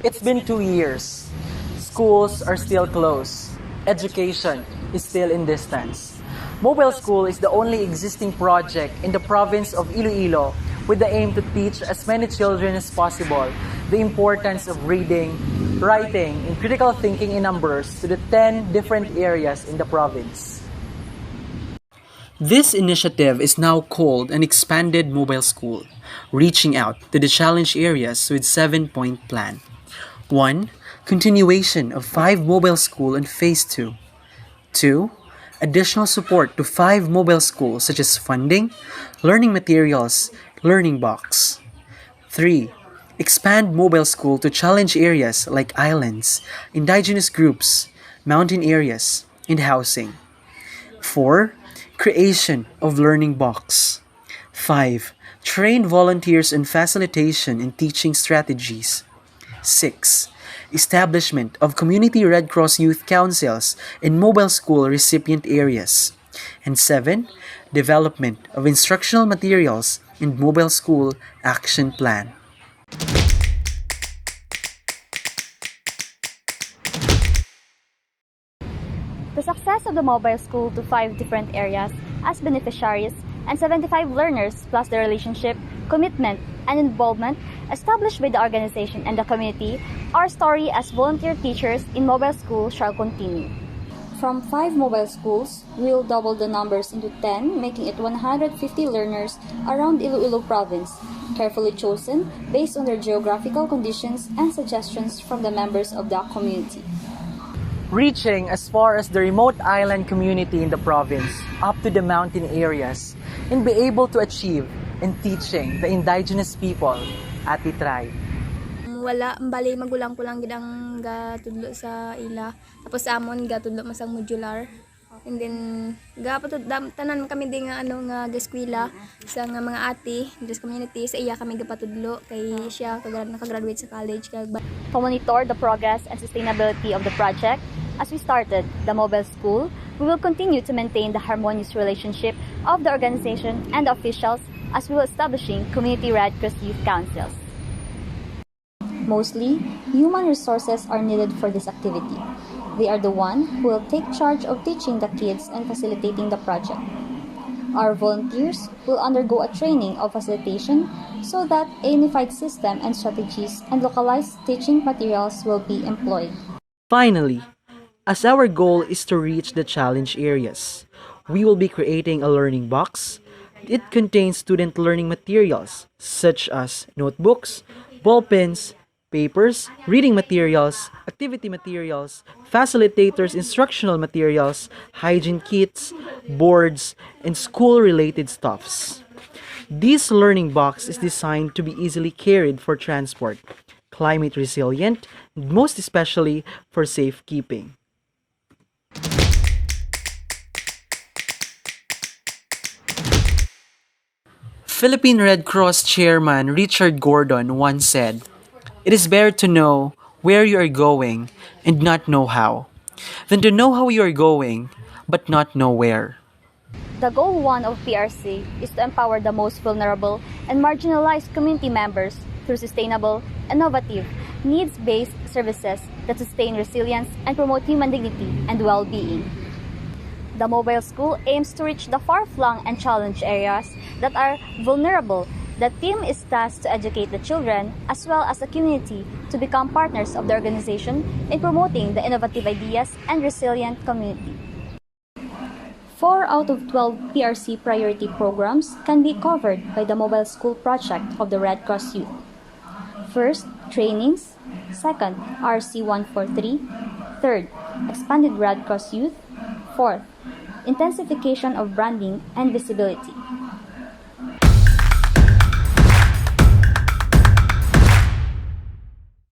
It's been 2 years. Schools are still closed. Education is still in distance. Mobile School is the only existing project in the province of Iloilo with the aim to teach as many children as possible the importance of reading, writing, and critical thinking in numbers to the 10 different areas in the province. This initiative is now called an expanded mobile school, reaching out to the challenge areas with 7-point plan. 1. Continuation of 5 mobile school in phase 2. 2. Additional support to 5 mobile schools such as funding, learning materials, learning box. 3. Expand mobile school to challenge areas like islands, indigenous groups, mountain areas, and housing. 4. Creation of learning box. 5. Train volunteers in facilitation and teaching strategies. 6. Establishment of community Red Cross youth councils in mobile school recipient areas. And 7. Development of instructional materials in mobile school action plan. The success of the mobile school to 5 different areas as beneficiaries and 75 learners plus the relationship, commitment, and involvement established by the organization and the community, our story as volunteer teachers in mobile school shall continue. From 5 mobile schools, we'll double the numbers into 10, making it 150 learners around Iloilo province, carefully chosen based on their geographical conditions and suggestions from the members of the community. Reaching as far as the remote island community in the province, up to the mountain areas, and be able to achieve in teaching the indigenous people at the tribe. Wala, bali magulang ko lang gid ang gatudlo sa ila. Tapos amon gatudlo masang modular. And then gapatud tanan kami din nga nga eskwela sa nga mga ati sa community sa iya kami gapatudlo kay siya nakagraduate sa college kag To monitor the progress and sustainability of the project, as we started the mobile school, we will continue to maintain the harmonious relationship of the organization and the officials as we will establishing community Red Cross youth councils. Mostly, human resources are needed for this activity. They are the one who will take charge of teaching the kids and facilitating the project. Our volunteers will undergo a training of facilitation so that a unified system and strategies and localized teaching materials will be employed. Finally, as our goal is to reach the challenge areas, we will be creating a learning box. It contains student learning materials such as notebooks, ballpens, papers, reading materials, activity materials, facilitators, instructional materials, hygiene kits, boards, and school-related stuffs. This learning box is designed to be easily carried for transport, climate resilient, and most especially for safekeeping. Philippine Red Cross Chairman Richard Gordon once said, "It is better to know where you are going and not know how, than to know how you are going but not know where." The goal 1 of PRC is to empower the most vulnerable and marginalized community members through sustainable, innovative, needs-based services that sustain resilience and promote human dignity and well-being. The mobile school aims to reach the far-flung and challenged areas that are vulnerable. The team is tasked to educate the children as well as the community to become partners of the organization in promoting the innovative ideas and resilient community. 4 out of 12 PRC priority programs can be covered by the mobile school project of the Red Cross Youth. First, trainings. Second, RC 143. Third, expanded Red Cross Youth. Fourth, intensification of branding and visibility.